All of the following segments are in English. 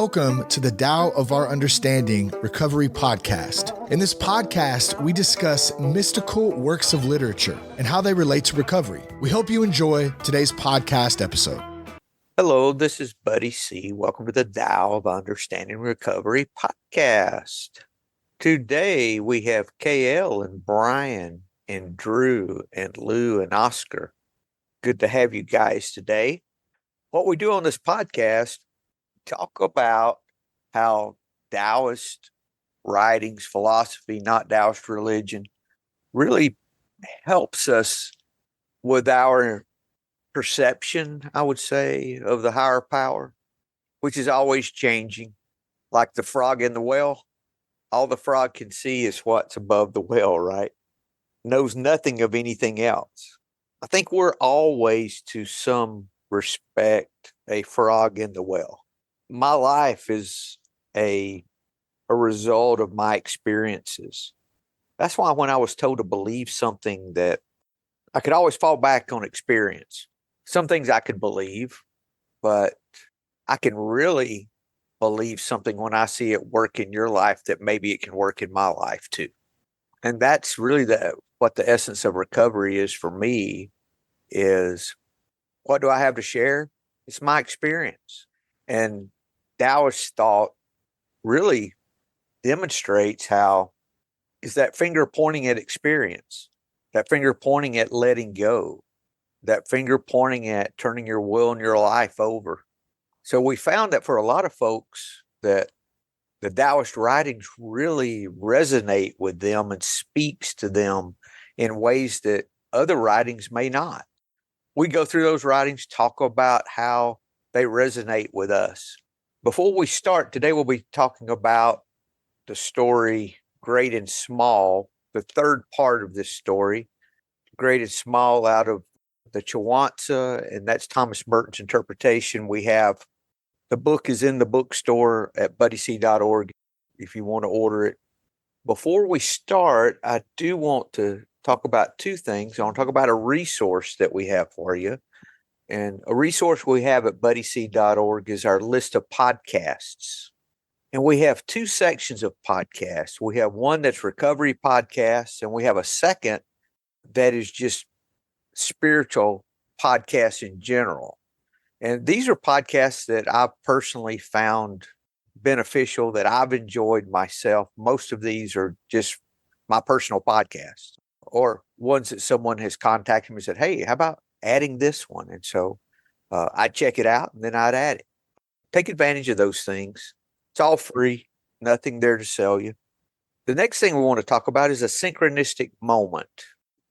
Welcome to the Tao of Our Understanding Recovery Podcast. In this podcast, we discuss mystical works of literature and how they relate to recovery. We hope you enjoy today's podcast episode. Hello, this is Buddy C. Welcome to the Tao of Understanding Recovery Podcast. Today, we have KL and Brian and Drew and Lou and Oscar. Good to have you guys today. What we do on this podcast, talk about how Taoist writings, philosophy, not Taoist religion, really helps us with our perception, I would say, of the higher power, which is always changing. Like the frog in the well, all the frog can see is what's above the well, right? Knows nothing of anything else. I think we're always, to some respect, a frog in the well. My life is a result of my experiences. That's why when I was told to believe something, that I could always fall back on experience. Some things I could believe, but I can really believe something when I see it work in your life, that maybe it can work in my life too. And that's really what the essence of recovery is for me, is what do I have to share? It's my experience. And Taoist thought really demonstrates how is that finger pointing at experience, that finger pointing at letting go, that finger pointing at turning your will and your life over. So we found that for a lot of folks, that the Taoist writings really resonate with them and speaks to them in ways that other writings may not. We go through those writings, talk about how they resonate with us. Before we start, today we'll be talking about the story Great and Small, the third part of this story, Great and Small, out of the Chuang Tzu, and that's Thomas Merton's interpretation. We have the book is in the bookstore at buddyc.org if you want to order it. Before we start, I do want to talk about two things. I want to talk about a resource that we have for you. And a resource we have at buddyc.org is our list of podcasts. And we have two sections of podcasts. We have one that's recovery podcasts, and we have a second that is just spiritual podcasts in general. And these are podcasts that I've personally found beneficial, that I've enjoyed myself. Most of these are just my personal podcasts, or ones that someone has contacted me and said, hey, how about adding this one? And so I'd check it out, and then I'd add it. Take advantage of those things. It's all free, nothing there to sell you. The next thing we want to talk about is a synchronistic moment.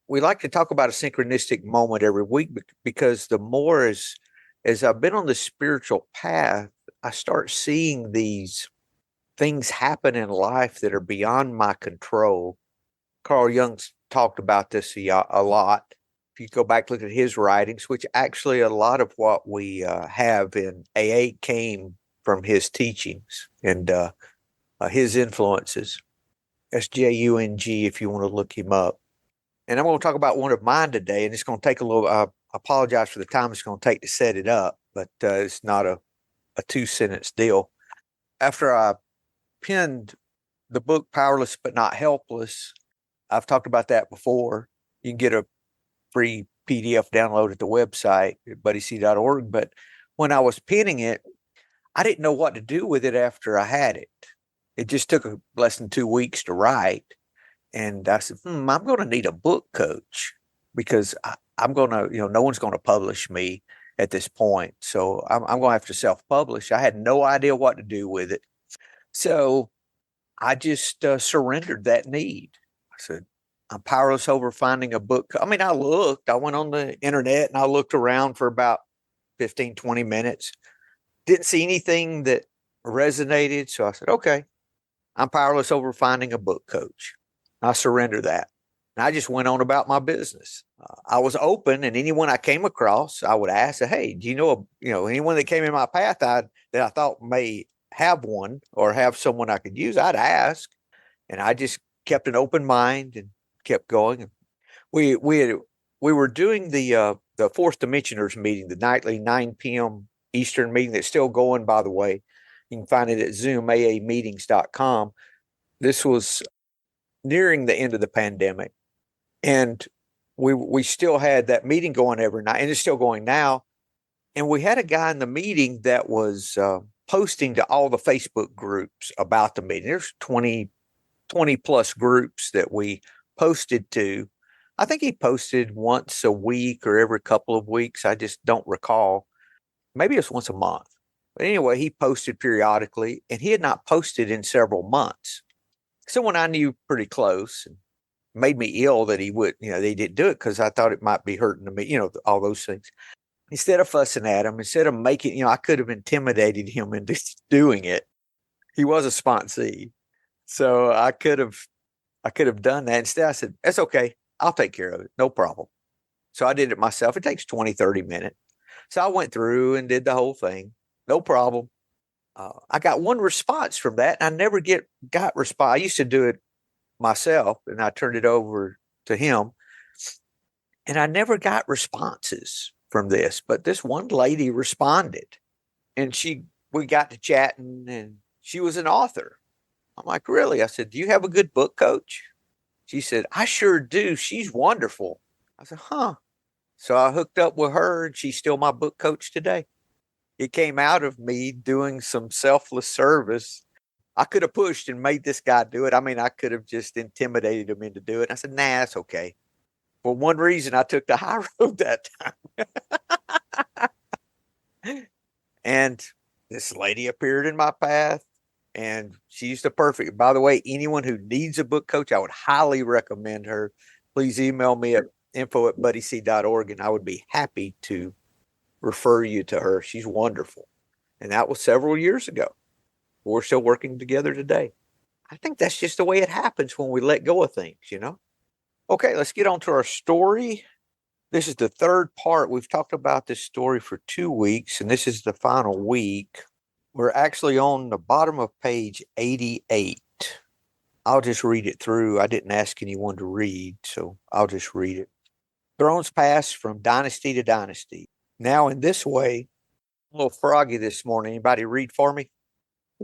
We like to talk about a synchronistic moment every week because the more as I've been on the spiritual path, I start seeing these things happen in life that are beyond my control. Carl Jung's talked about this a lot. If you go back, look at his writings, which actually a lot of what we have in AA came from his teachings and his influences. Jung, if you want to look him up. And I'm going to talk about one of mine today, and it's going to take a little, I apologize for the time it's going to take to set it up, but it's not a two-sentence deal. After I penned the book Powerless But Not Helpless, I've talked about that before. You can get a free PDF download at the website at buddyc.org. But when I was penning it, I didn't know what to do with it after I had it. It just took less than 2 weeks to write. And I said, I'm going to need a book coach, because I'm going to, no one's going to publish me at this point. So I'm going to have to self-publish. I had no idea what to do with it. So I just surrendered that need. I said, I'm powerless over finding a book. I mean, I went on the internet and I looked around for about 15, 20 minutes. Didn't see anything that resonated. So I said, okay, I'm powerless over finding a book coach. I surrender that. And I just went on about my business. I was open, and anyone I came across, I would ask, hey, do you know anyone that came in my path that I thought may have one or have someone I could use? I'd ask. And I just kept an open mind and kept going. We were doing the Fourth Dimensioners meeting, the nightly 9 p.m. Eastern meeting that's still going, by the way. You can find it at zoomaameetings.com. This was nearing the end of the pandemic, and we still had that meeting going every night, and it's still going now. And we had a guy in the meeting that was posting to all the Facebook groups about the meeting. There's 20 plus groups that we posted to. I think he posted once a week or every couple of weeks. I just don't recall. Maybe it's once a month. But anyway, he posted periodically, and he had not posted in several months. Someone I knew pretty close and made me ill that he would, they didn't do it because I thought it might be hurting me, all those things. Instead of fussing at him, instead of making, I could have intimidated him into doing it. He was a sponsee. So I could have done that. Instead, I said, that's okay. I'll take care of it. No problem. So I did it myself. It takes 20, 30 minutes. So I went through and did the whole thing. No problem. I got one response from that. And I never got response. I used to do it myself, and I turned it over to him. And I never got responses from this. But this one lady responded. And we got to chatting, and she was an author. I'm like, really? I said, do you have a good book coach? She said, I sure do. She's wonderful. I said, huh. So I hooked up with her, and she's still my book coach today. It came out of me doing some selfless service. I could have pushed and made this guy do it. I mean, I could have just intimidated him into doing it. I said, nah, it's okay. For one reason, I took the high road that time. And this lady appeared in my path. And she's the perfect. By the way, anyone who needs a book coach, I would highly recommend her. Please email me at info@buddyc.org, and I would be happy to refer you to her. She's wonderful. And that was several years ago. We're still working together today. I think that's just the way it happens when we let go of things, Okay, let's get on to our story. This is the third part. We've talked about this story for 2 weeks, and this is the final week. We're actually on the bottom of page 88. I'll just read it through. I didn't ask anyone to read, so I'll just read it. Thrones pass from dynasty to dynasty. Now in this way, a little froggy this morning. Anybody read for me?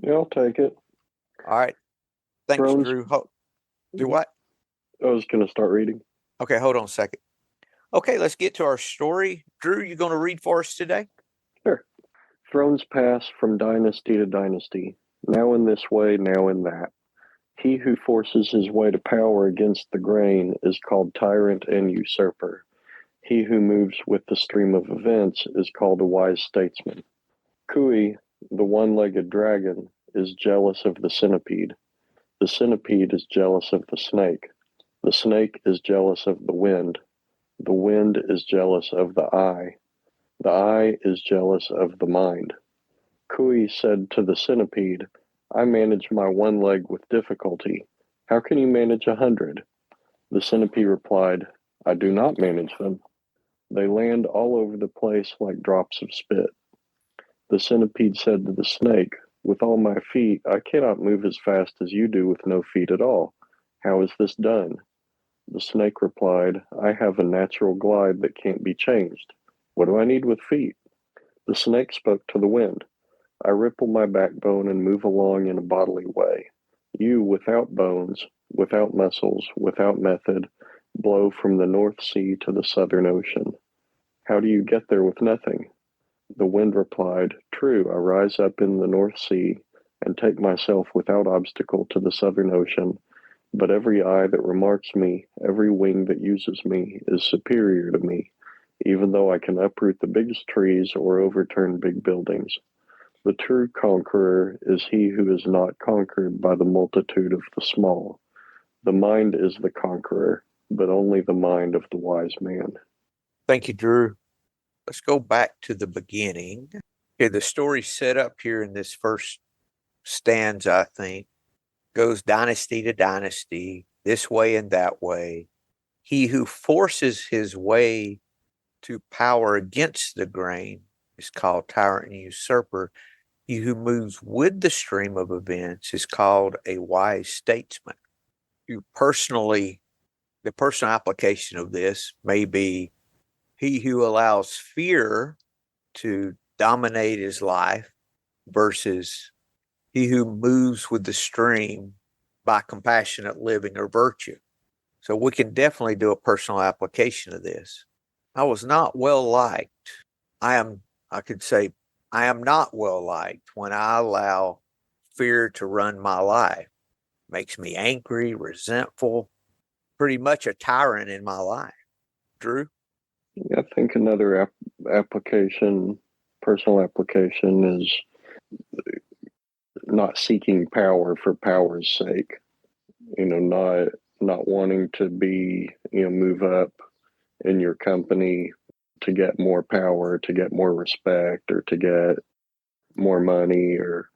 Yeah, I'll take it. All right. Thanks, Thrones. Drew. Do what? I was going to start reading. Okay, hold on a second. Okay, let's get to our story. Drew, you going to read for us today? Sure. Thrones pass from dynasty to dynasty, now in this way, now in that. He who forces his way to power against the grain is called tyrant and usurper. He who moves with the stream of events is called a wise statesman. Kui, the one-legged dragon, is jealous of the centipede. The centipede is jealous of the snake. The snake is jealous of the wind. The wind is jealous of the eye. The eye is jealous of the mind. Kui said to the centipede, I manage my one leg with difficulty. How can you manage 100? The centipede replied, I do not manage them. They land all over the place like drops of spit. The centipede said to the snake, with all my feet, I cannot move as fast as you do with no feet at all. How is this done? The snake replied, I have a natural glide that can't be changed. What do I need with feet? The snake spoke to the wind. I ripple my backbone and move along in a bodily way. You, without bones, without muscles, without method, blow from the North Sea to the Southern Ocean. How do you get there with nothing? The wind replied, True, I rise up in the North Sea and take myself without obstacle to the Southern Ocean, but every eye that remarks me, every wing that uses me, is superior to me, even though I can uproot the biggest trees or overturn big buildings. The true conqueror is he who is not conquered by the multitude of the small. The mind is the conqueror, but only the mind of the wise man. Thank you, Drew. Let's go back to the beginning. Okay, the story set up here in this first stanza, I think, goes dynasty to dynasty, this way and that way. He who forces his way to power against the grain is called tyrant and usurper. He who moves with the stream of events is called a wise statesman. The personal application of this may be he who allows fear to dominate his life versus he who moves with the stream by compassionate living or virtue. So we can definitely do a personal application of this. I was not well liked. I could say, I am not well liked when I allow fear to run my life. Makes me angry, resentful, pretty much a tyrant in my life. Drew? I think another application, personal application, is not seeking power for power's sake. Not wanting to be, move up in your company to get more power, to get more respect, or to get more money, or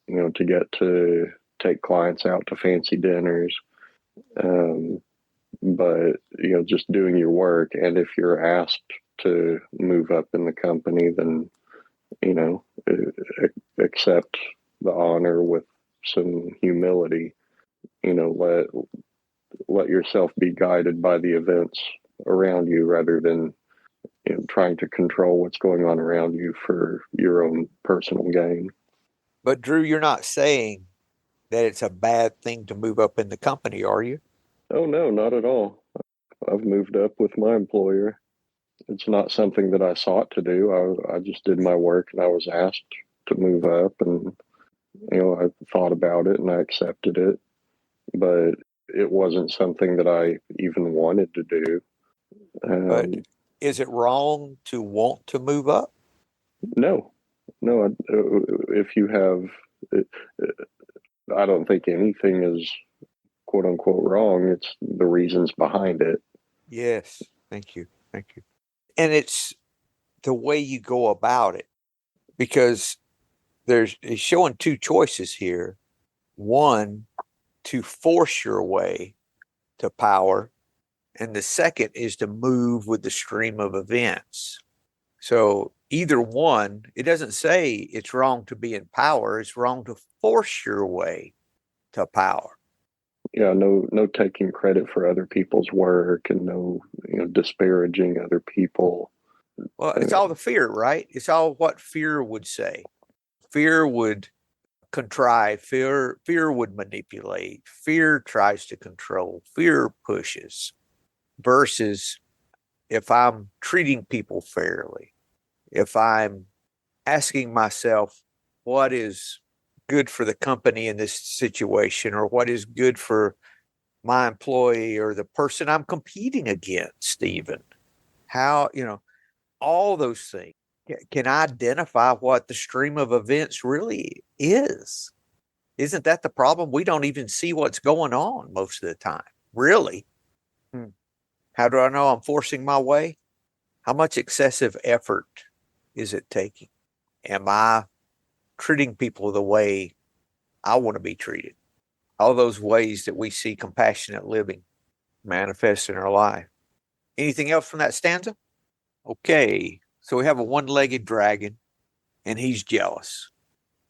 to get to take clients out to fancy dinners. But just doing your work, and if you're asked to move up in the company, then accept the honor with some humility. Let yourself be guided by the events around you rather than trying to control what's going on around you for your own personal gain. But Drew, you're not saying that it's a bad thing to move up in the company, are you? Oh, no, not at all. I've moved up with my employer. It's not something that I sought to do. I just did my work and I was asked to move up, and I thought about it and I accepted it. But it wasn't something that I even wanted to do. But is it wrong to want to move up? No. If you have, I don't think anything is quote unquote wrong. It's the reasons behind it. Yes. Thank you. And it's the way you go about it, because it's showing two choices here. One, to force your way to power, and the second is to move with the stream of events. So either one, it doesn't say it's wrong to be in power. It's wrong to force your way to power. Yeah, no taking credit for other people's work, and no disparaging other people. Well, it's all the fear, right? It's all what fear would say. Fear would contrive, fear would manipulate, fear tries to control, fear pushes, versus if I'm treating people fairly, if I'm asking myself what is good for the company in this situation, or what is good for my employee or the person I'm competing against, even how, all those things can identify what the stream of events really is. Isn't that the problem? We don't even see what's going on most of the time, really. How do I know I'm forcing my way? How much excessive effort is it taking? Am I treating people the way I want to be treated? All those ways that we see compassionate living manifest in our life. Anything else from that stanza? Okay, so we have a one-legged dragon, and he's jealous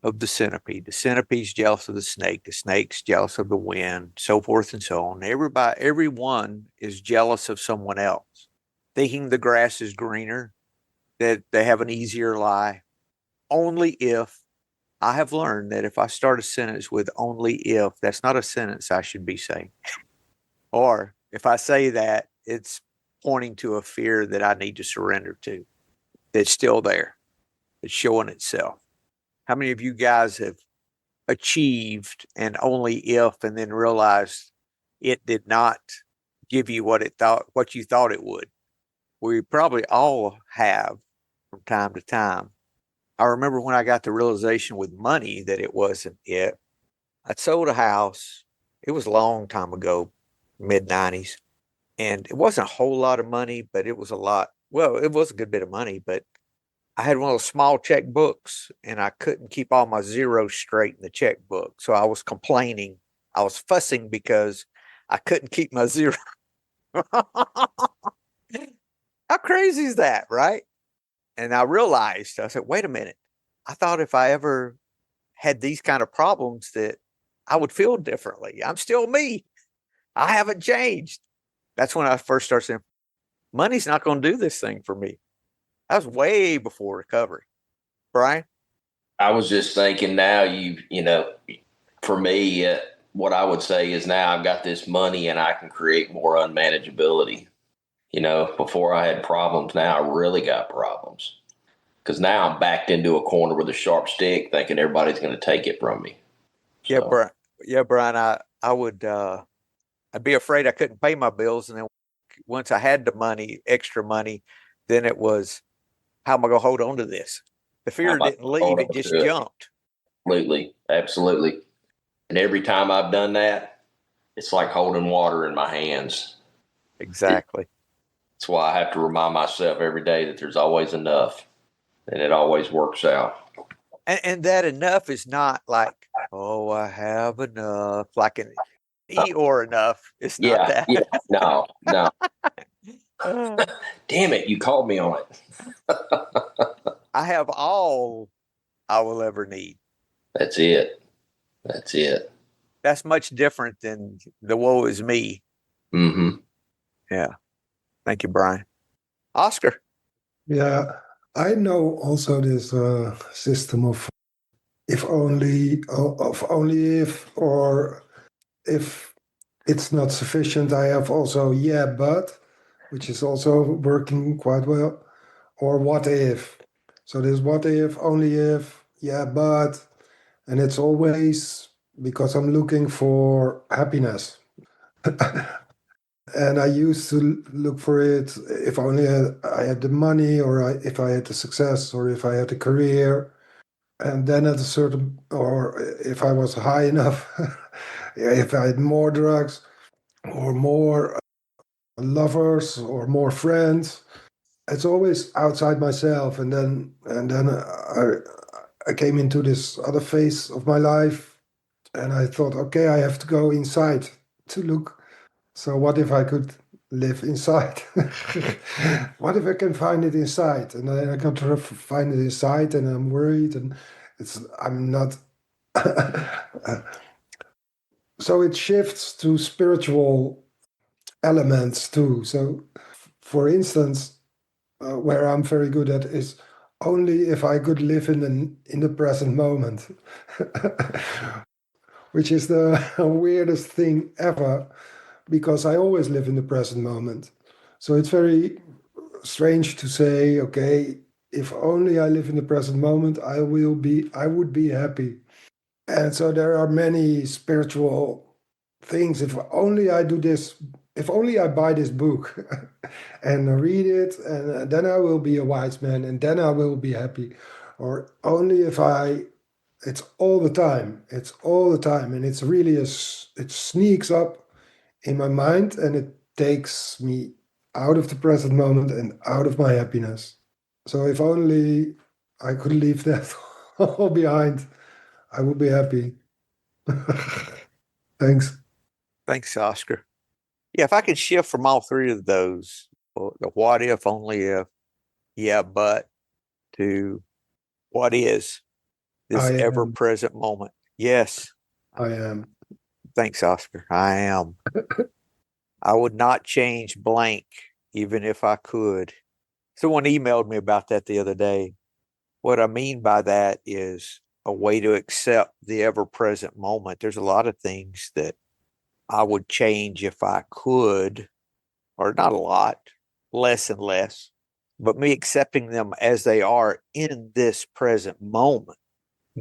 of the centipede. The centipede's jealous of the snake. The snake's jealous of the wind, so forth and so on. Everyone is jealous of someone else, thinking the grass is greener, that they have an easier life. Only if, I have learned that if I start a sentence with only if, that's not a sentence I should be saying. Or if I say that, it's pointing to a fear that I need to surrender to, that's still there, it's showing itself. How many of you guys have achieved an only if and then realized it did not give you what you thought it would? We probably all have from time to time. I remember when I got the realization with money that it wasn't it. I'd sold a house. It was a long time ago, mid-90s. And it wasn't a whole lot of money, but it was a lot. Well, it was a good bit of money, but I had one of those small checkbooks, and I couldn't keep all my zeros straight in the checkbook. So I was complaining. I was fussing because I couldn't keep my zero. How crazy is that, right? And I realized, I said, wait a minute. I thought if I ever had these kind of problems that I would feel differently. I'm still me. I haven't changed. That's when I first started saying, money's not going to do this thing for me. That was way before recovery. Brian? I was just thinking now for me, what I would say is now I've got this money and I can create more unmanageability. Before I had problems, now I really got problems because now I'm backed into a corner with a sharp stick thinking everybody's going to take it from me. Yeah, So, Brian. Yeah, Brian. I would. I'd be afraid I couldn't pay my bills, and then once I had the money, extra money, then it was, how am I going to hold on to this? The fear didn't leave; it just jumped. Absolutely, absolutely. And every time I've done that, it's like holding water in my hands. Exactly. That's why I have to remind myself every day that there's always enough, and it always works out. And that enough is not like, oh, I have enough, like an Eeyore enough. It's not that. Yeah, no. Damn it, you called me on it. I have all I will ever need. That's it. That's much different than the woe is me. Mm-hmm. Yeah. Thank you, Brian. Oscar. Yeah, I know also this system of if only, or if it's not sufficient, I have also but, which is also working quite well, or what if. So there's what if, only if, but, and it's always because I'm looking for happiness. And I used to look for it if only I had the money, or if I had the success, or if I had a career. And then at a certain, or if I was high enough, if I had more drugs, or more lovers, or more friends. It's always outside myself. And then I came into this other phase of my life, and I thought, okay, I have to go inside to look. So what if I could live inside? What if I can find it inside? And I can find it inside, and I'm worried, and I'm not. So it shifts to spiritual elements too. So, for instance, where I'm very good at is only if I could live in the present moment, which is the weirdest thing ever, because I always live in the present moment. So it's very strange to say, okay, if only I live in the present moment, I would be happy. And so there are many spiritual things. If only I do this, if only I buy this book and read it, and then I will be a wise man, and then I will be happy. Or only if it's all the time. It's all the time. And it's really, it sneaks up in my mind, and it takes me out of the present moment and out of my happiness. So if only I could leave that all behind, I would be happy. Thanks. Thanks, Oscar. Yeah, if I could shift from all three of those, the what if, only if, but, to what is this ever-present moment. Yes. I am. Thanks, Oscar. I am. I would not change blank, even if I could. Someone emailed me about that the other day. What I mean by that is a way to accept the ever-present moment. There's a lot of things that I would change if I could, or not a lot, less and less, but me accepting them as they are in this present moment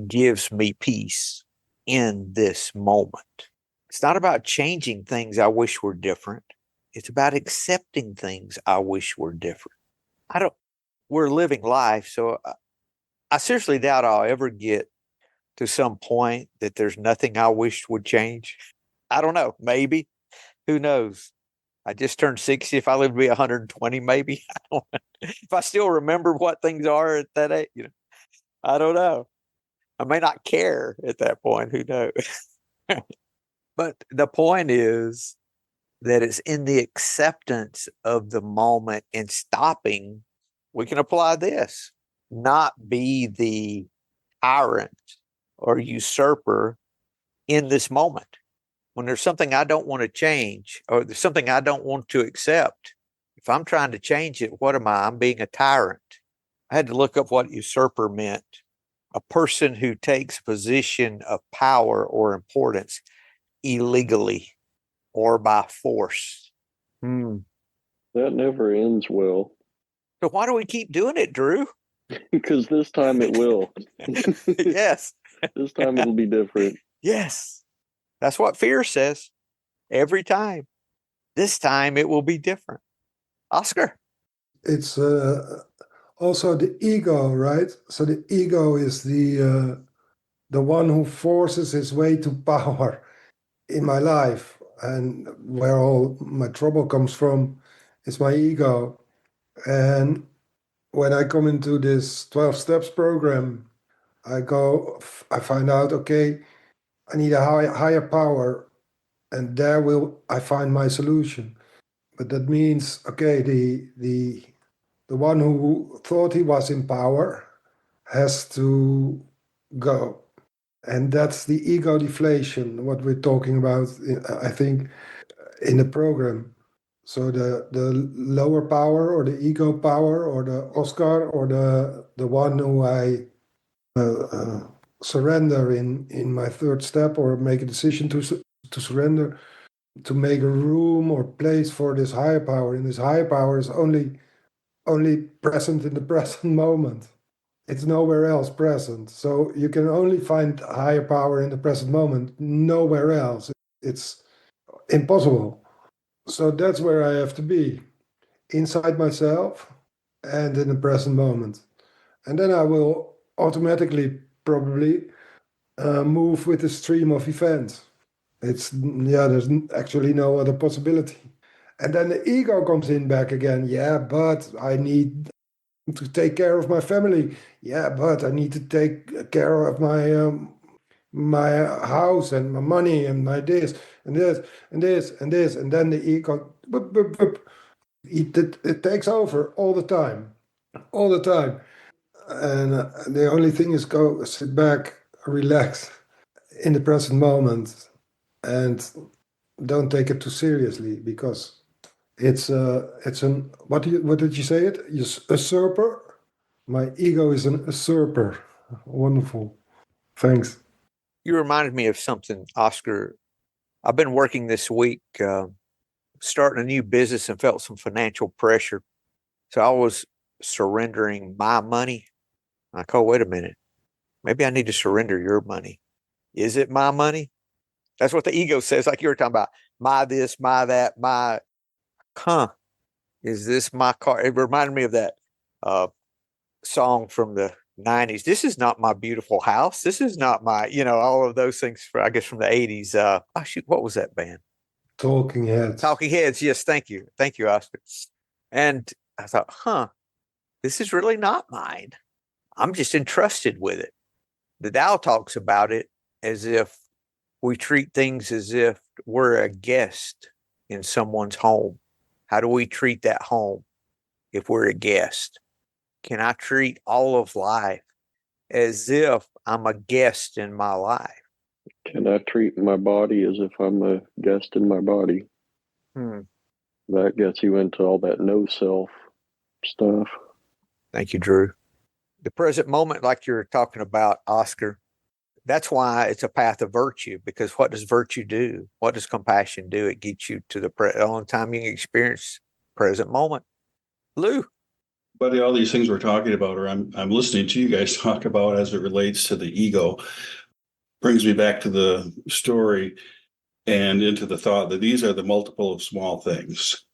gives me peace in this moment. It's not about changing things I wish were different. It's about accepting things I wish were different. We're living life, so I seriously doubt I'll ever get to some point that there's nothing I wished would change. I don't know. Maybe. Who knows? I just turned 60. If I live to be 120, maybe. I don't know. If I still remember what things are at that age, I don't know. I may not care at that point. Who knows? But the point is that it's in the acceptance of the moment and stopping. We can apply this. Not be the tyrant or usurper in this moment. When there's something I don't want to change, or there's something I don't want to accept, if I'm trying to change it, what am I? I'm being a tyrant. I had to look up what usurper meant. A person who takes a position of power or importance illegally or by force. That never ends well. So why do we keep doing it, Drew? Because this time it will. Yes. This time it'll be different. Yes. That's what fear says every time. This time it will be different. Oscar? It's also the ego, right? So the ego is the one who forces his way to power in my life, and where all my trouble comes from is my ego. And when I come into this 12 steps program, I find out, okay, I need a higher power, and there will I find my solution. But that means, okay, the one who thought he was in power has to go. And that's the ego deflation, what we're talking about, I think, in the program. So the lower power, or the ego power, or the Oscar, or the one who I surrender in my third step, or make a decision to surrender, to make a room or place for this higher power. And this higher power is only present in the present moment. It's nowhere else present. So you can only find higher power in the present moment, nowhere else. It's impossible. So that's where I have to be, inside myself and in the present moment. And then I will automatically probably move with the stream of events. There's actually no other possibility. And then the ego comes in back again. Yeah, but I need to take care of my family. Yeah, but I need to take care of my house and my money and my this and this and this and this. And then the ego, boop, boop, boop. It takes over all the time. And the only thing is go sit back, relax in the present moment, and don't take it too seriously, because it's an what did you say it? Usurper. My ego is an usurper. Wonderful. Thanks. You reminded me of something, Oscar. I've been working this week, starting a new business, and felt some financial pressure. So I was surrendering my money. Like, oh, wait a minute. Maybe I need to surrender your money. Is it my money? That's what the ego says, like you were talking about. My this, my that, my, is this my car? It reminded me of that song from the 90s. This is not my beautiful house. This is not my, all of those things, I guess, from the 80s. Shoot, what was that band? Talking Heads. Talking Heads. Yes, thank you. Thank you, Oscar. And I thought, this is really not mine. I'm just entrusted with it. The Tao talks about it as if we treat things as if we're a guest in someone's home. How do we treat that home if we're a guest? Can I treat all of life as if I'm a guest in my life? Can I treat my body as if I'm a guest in my body? That gets you into all that no self stuff. Thank you, Drew. The present moment, like you're talking about, Oscar, that's why it's a path of virtue, because what does virtue do? What does compassion do? It gets you to the only time you can experience present moment. Lou? Buddy, all these things we're talking about, or I'm listening to you guys talk about as it relates to the ego, brings me back to the story and into the thought that these are the multiple of small things.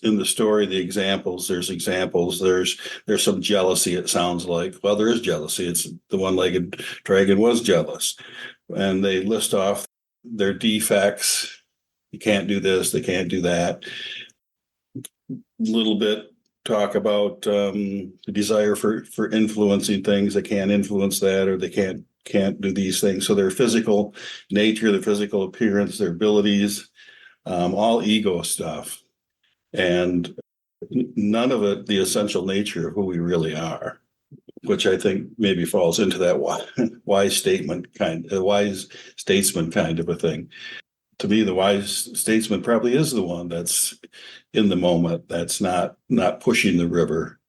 In the story, there's examples, there's some jealousy, it sounds like. Well, there is jealousy. It's the one-legged dragon was jealous. And they list off their defects. You can't do this, they can't do that. Little bit talk about the desire for influencing things. They can't influence that, or they can't do these things. So their physical nature, their physical appearance, their abilities, all ego stuff. And none of it the essential nature of who we really are, which I think maybe falls into that wise statesman kind of a thing. To me, the wise statesman probably is the one that's in the moment, that's not pushing the river,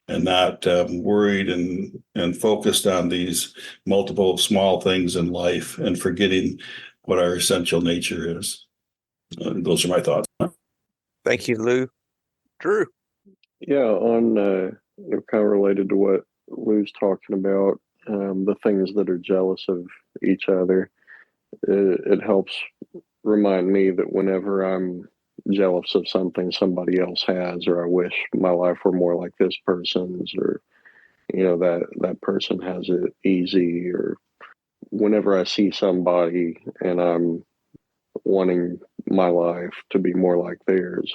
and not worried and focused on these multiple small things in life and forgetting what our essential nature is. Those are my thoughts. Thank you, Lou. Drew. Yeah, on kind of related to what Lou's talking about, the things that are jealous of each other, it helps remind me that whenever I'm jealous of something somebody else has, or I wish my life were more like this person's, or that person has it easy, or whenever I see somebody and I'm wanting my life to be more like theirs,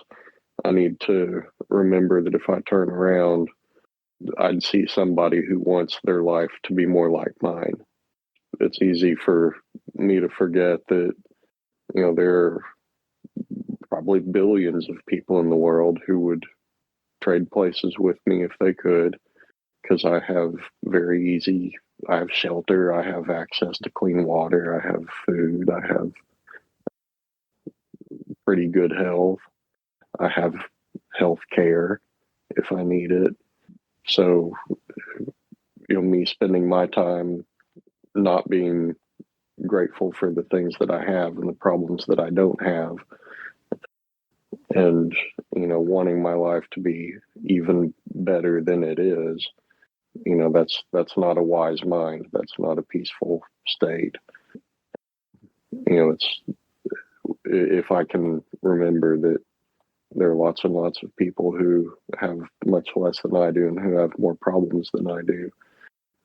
I need to remember that if I turn around, I'd see somebody who wants their life to be more like mine. It's easy for me to forget that, there are probably billions of people in the world who would trade places with me if they could, because I have I have shelter, I have access to clean water, I have food, I have pretty good health, I have health care if I need it. So, me spending my time not being grateful for the things that I have and the problems that I don't have, and wanting my life to be even better than it is, that's not a wise mind, that's not a peaceful state. It's, if I can remember that there are lots and lots of people who have much less than I do and who have more problems than I do,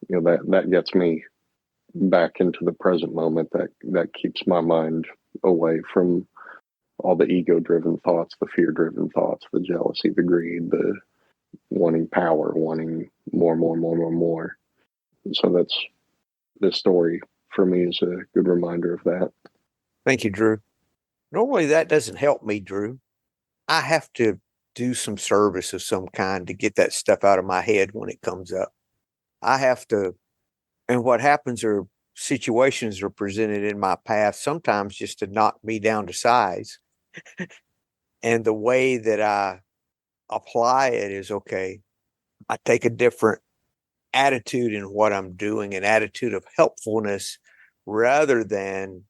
that gets me back into the present moment. That keeps my mind away from all the ego-driven thoughts, the fear-driven thoughts, the jealousy, the greed, the wanting power, wanting more. So that's, this story for me is a good reminder of that. Thank you, Drew. Normally that doesn't help me, Drew. I have to do some service of some kind to get that stuff out of my head when it comes up. I have to, and what happens are situations are presented in my path, sometimes just to knock me down to size. And the way that I apply it is, okay, I take a different attitude in what I'm doing, an attitude of helpfulness rather than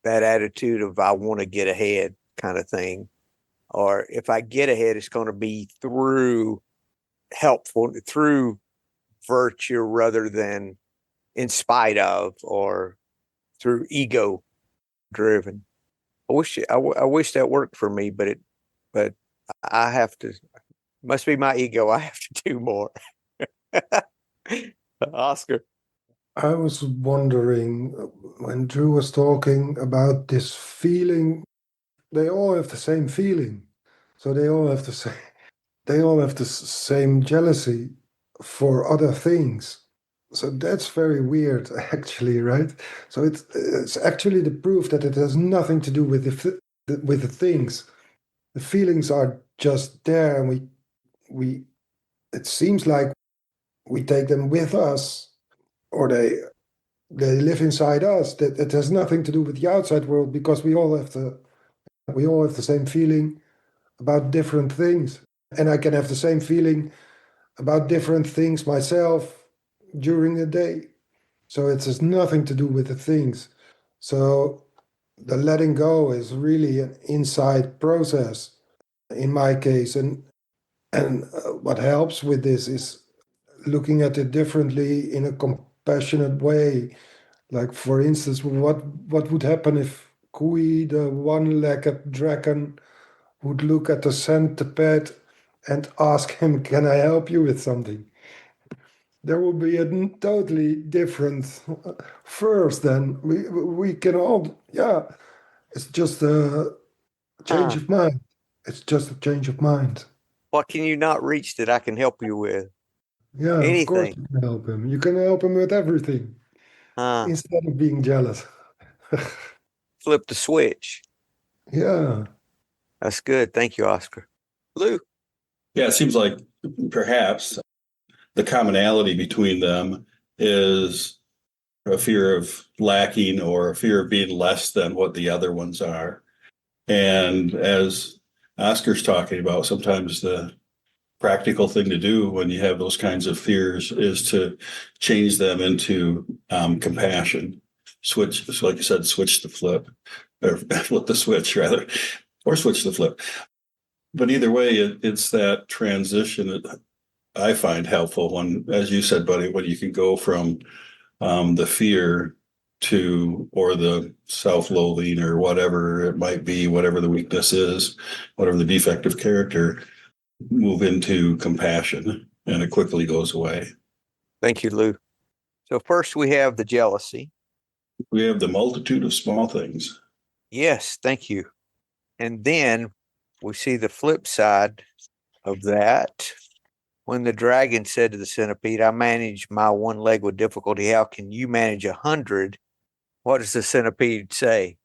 that attitude of I want to get ahead kind of thing. Or if I get ahead, it's going to be through virtue rather than in spite of or through ego driven. I wish that worked for me, but I have to, must be my ego. I have to do more. Oscar. I was wondering when Drew was talking about this feeling, they all have the same feeling. So they all have the same jealousy for other things. So that's very weird, actually, right? So it's actually the proof that it has nothing to do with the things. The feelings are just there, and we it seems like we take them with us, or they live inside us. That it has nothing to do with the outside world, because we all have the same feeling about different things, and I can have the same feeling about different things myself during the day. So it has nothing to do with the things. So the letting go is really an inside process in my case, and what helps with this is looking at it differently in a compassionate way. Like, for instance, what would happen if Kui, the one-legged dragon, would look at the centipede and ask him, "Can I help you with something?" There will be a totally different first. Then we can all, yeah. It's just a change of mind. It's just a change of mind. What can you not reach that I can help you with? Yeah, of course Anything. you can help him. You can help him with everything instead of being jealous. Flip the switch. Yeah. That's good. Thank you, Oscar. Lou. Yeah, it seems like perhaps the commonality between them is a fear of lacking or a fear of being less than what the other ones are. And as Oscar's talking about, sometimes the practical thing to do when you have those kinds of fears is to change them into compassion. Switch, so like you said, switch the flip, or flip the switch rather, or switch the flip. But either way, it's that transition that I find helpful when, as you said, buddy, when you can go from the fear to, or the self-loathing or whatever it might be, whatever the weakness is, whatever the defective character, move into compassion, and it quickly goes away. Thank you, Lou. So first we have the jealousy. We have the multitude of small things. Yes, thank you. And then we see the flip side of that. When the dragon said to the centipede, I manage my one leg with difficulty. How can you manage 100? What does the centipede say?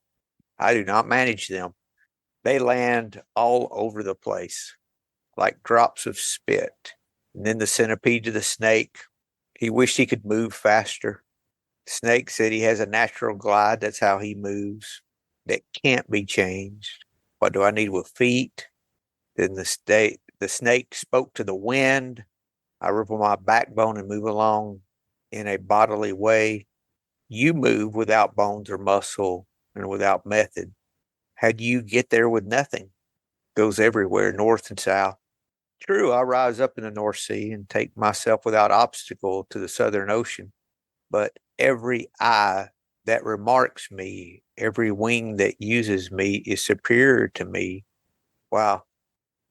I do not manage them. They land all over the place like drops of spit. And then the centipede to the snake. He wished he could move faster. Snake said he has a natural glide. That's how he moves. That can't be changed. What do I need with feet? Then the snake spoke to the wind. I ripple my backbone and move along in a bodily way. You move without bones or muscle and without method. How do you get there with nothing? Goes everywhere, north and south. True, I rise up in the North Sea and take myself without obstacle to the Southern Ocean. But every eye that remarks me, every wing that uses me is superior to me. Wow.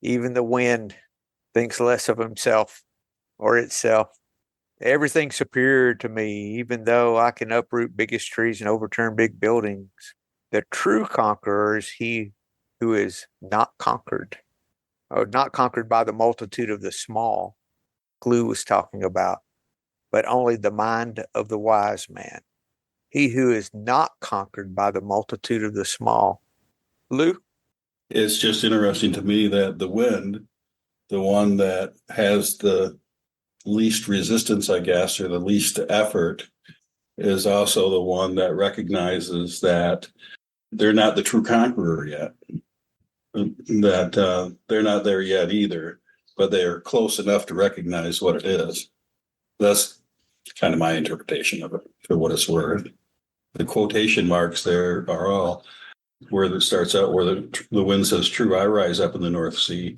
Even the wind thinks less of himself or itself. Everything's superior to me, even though I can uproot biggest trees and overturn big buildings. The true conqueror is he who is not conquered, or not conquered by the multitude of the small Glue was talking about, but only the mind of the wise man. He who is not conquered by the multitude of the small. Lou? It's just interesting to me that the wind, the one that has the least resistance, I guess, or the least effort, is also the one that recognizes that they're not the true conqueror yet, that they're not there yet either, but they are close enough to recognize what it is. That's kind of my interpretation of it, for what it's worth. The quotation marks there are all where it starts out, where the wind says, true, I rise up in the North Sea.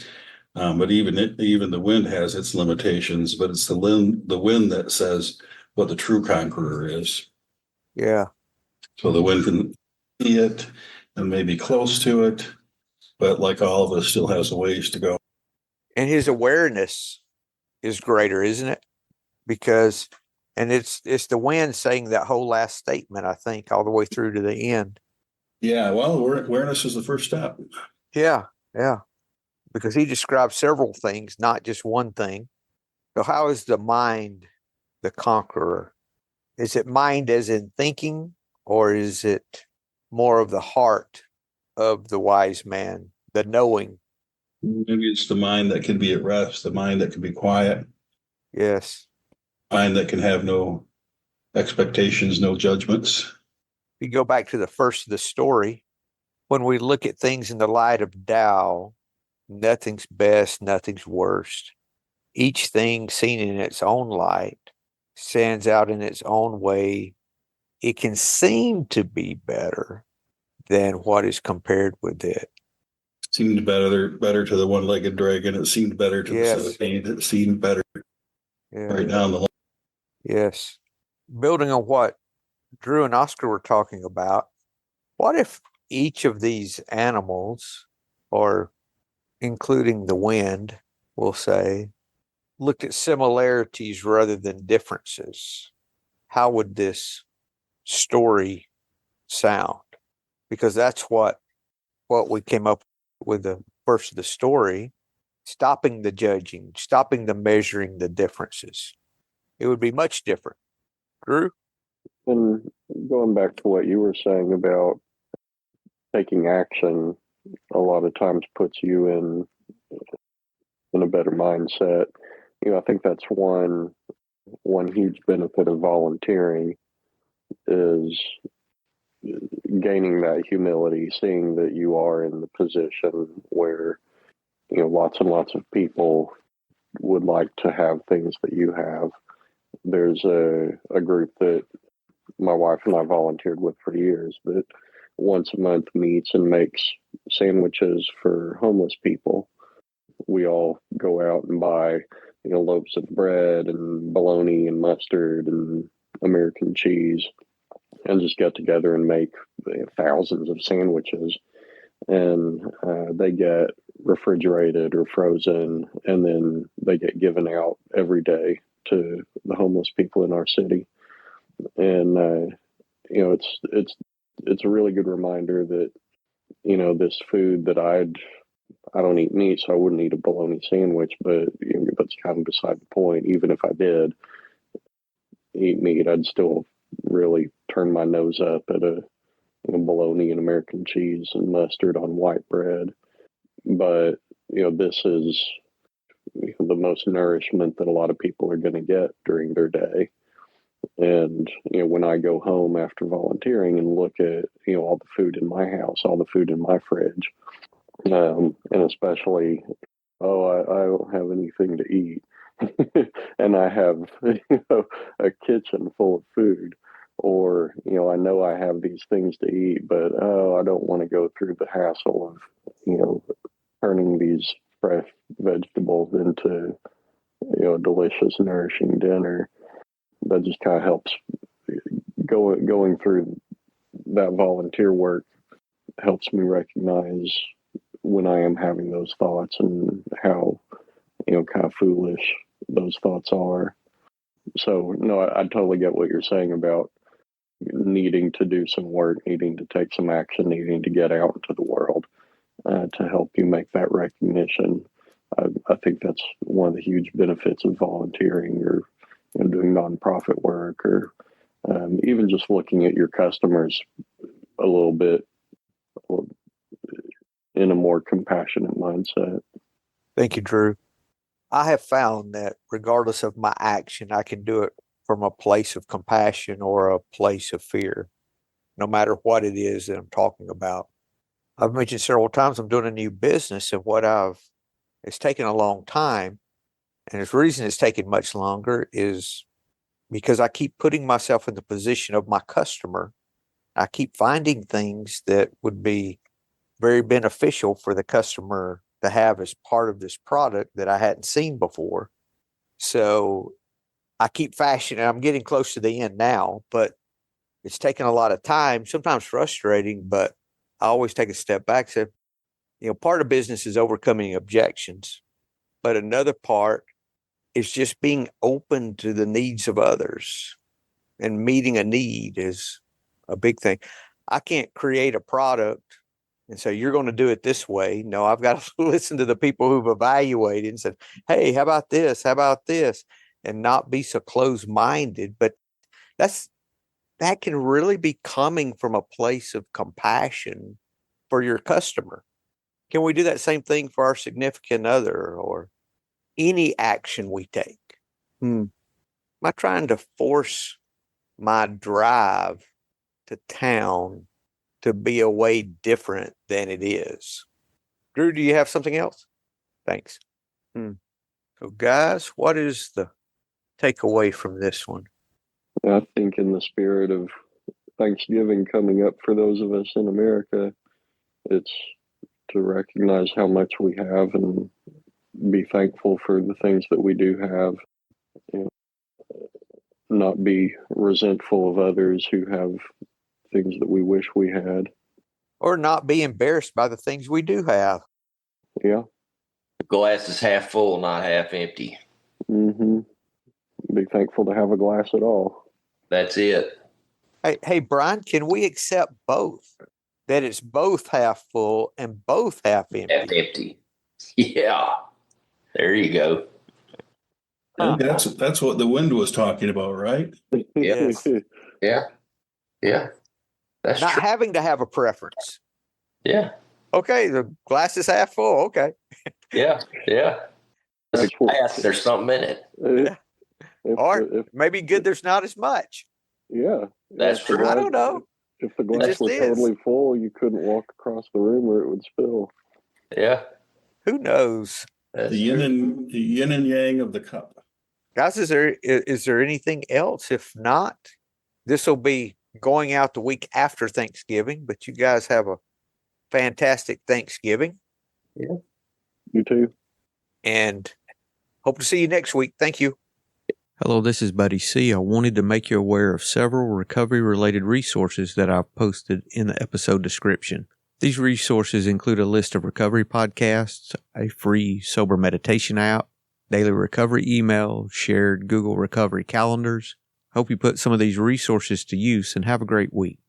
But even the wind has its limitations, but it's the wind that says what the true conqueror is. Yeah. So the wind can see it and maybe close to it, but like all of us, still has a ways to go. And his awareness is greater, isn't it? Because, and it's the wind saying that whole last statement, I think, all the way through to the end. Yeah, well, awareness is the first step. Yeah, yeah. Because he describes several things, not just one thing. So how is the mind the conqueror? Is it mind as in thinking, or is it more of the heart of the wise man, the knowing? Maybe it's the mind that can be at rest, the mind that can be quiet, Yes. mind that can have no expectations, no judgments. If you go back to the first of the story, when we look at things in the light of Tao, nothing's best, nothing's worst. Each thing seen in its own light stands out in its own way. It can seem to be better than what is compared with it. It seemed better to the one-legged dragon. It seemed better to the centipede. It seemed better right down the line. Yes. Building on what Drew and Oscar were talking about, what if each of these animals, or including the wind, we'll say, looked at similarities rather than differences? How would this story sound? Because that's what we came up with the first of the story, stopping the judging, stopping the measuring the differences. It would be much different. Drew? And going back to what you were saying about taking action, a lot of times puts you in a better mindset. I think that's one huge benefit of volunteering is gaining that humility, seeing that you are in the position where lots and lots of people would like to have things that you have. There's a group that my wife and I volunteered with for years that once a month meets and makes sandwiches for homeless people. We all go out and buy, loaves of bread and bologna and mustard and American cheese and just get together and make thousands of sandwiches. And they get refrigerated or frozen, and then they get given out every day to the homeless people in our city. And it's a really good reminder that this food that I don't eat meat, so I wouldn't eat a bologna sandwich, but that's kind of beside the point. Even if I did eat meat, I'd still really turn my nose up at a bologna and American cheese and mustard on white bread. But this is the most nourishment that a lot of people are going to get during their day. And when I go home after volunteering and look at all the food in my house, all the food in my fridge, and especially, I don't have anything to eat, and I have a kitchen full of food, or I know I have these things to eat, but I don't want to go through the hassle of turning these fresh vegetables into a delicious, nourishing dinner. That just kind of helps. Going through that volunteer work helps me recognize when I am having those thoughts and how kind of foolish those thoughts are. So no, I totally get what you're saying about needing to do some work, needing to take some action, needing to get out into the world to help you make that recognition. I think that's one of the huge benefits of volunteering or doing nonprofit work, or even just looking at your customers a little bit in a more compassionate mindset. Thank you, Drew. I have found that regardless of my action, I can do it from a place of compassion or a place of fear, no matter what it is that I'm talking about. I've mentioned several times I'm doing a new business, and it's taken a long time. And the reason it's taken much longer is because I keep putting myself in the position of my customer. I keep finding things that would be very beneficial for the customer to have as part of this product that I hadn't seen before. So I keep fashioning. I'm getting close to the end now, but it's taken a lot of time, sometimes frustrating, but I always take a step back. So, part of business is overcoming objections, but another part is just being open to the needs of others, and meeting a need is a big thing. I can't create a product and say, you're going to do it this way. No, I've got to listen to the people who've evaluated and said, hey, how about this? How about this? And not be so closed-minded. But that can really be coming from a place of compassion for your customer. Can we do that same thing for our significant other or any action we take? Am I trying to force my drive to town to be a way different than it is? Drew, do you have something else? Thanks. So guys, what is the takeaway from this one? I think in the spirit of Thanksgiving coming up for those of us in America, it's to recognize how much we have and be thankful for the things that we do have. Not be resentful of others who have things that we wish we had. Or not be embarrassed by the things we do have. Yeah. The glass is half full, not half empty. Mm-hmm. Be thankful to have a glass at all. That's it. Hey, Brian, can we accept both? That it's both half full and both half empty? Half empty. Yeah. There you go. And that's what the wind was talking about, right? Yes. Yeah. Yeah. That's Not true. having to have a preference. Yeah. Okay, the glass is half full. Okay. Yeah. Yeah. That's what, Glass, there's something in it. Or maybe good there's not as much. Yeah. That's if true. Glass, I don't know. If the glass was totally full, you couldn't walk across the room or it would spill. Yeah. Who knows? That's The yin and yang of the cup. Guys, is there anything else? If not, this will be going out the week after Thanksgiving, but you guys have a fantastic Thanksgiving. You too. And hope to see you next week. Thank you. Hello, this is Buddy C. I wanted to make you aware of several recovery-related resources that I've posted in the episode description. These resources include a list of recovery podcasts, a free sober meditation app, daily recovery email, shared Google recovery calendars. Hope you put some of these resources to use and have a great week.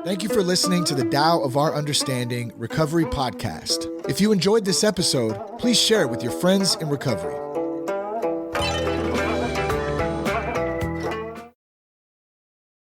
Thank you for listening to the Tao of Our Understanding Recovery Podcast. If you enjoyed this episode, please share it with your friends in recovery.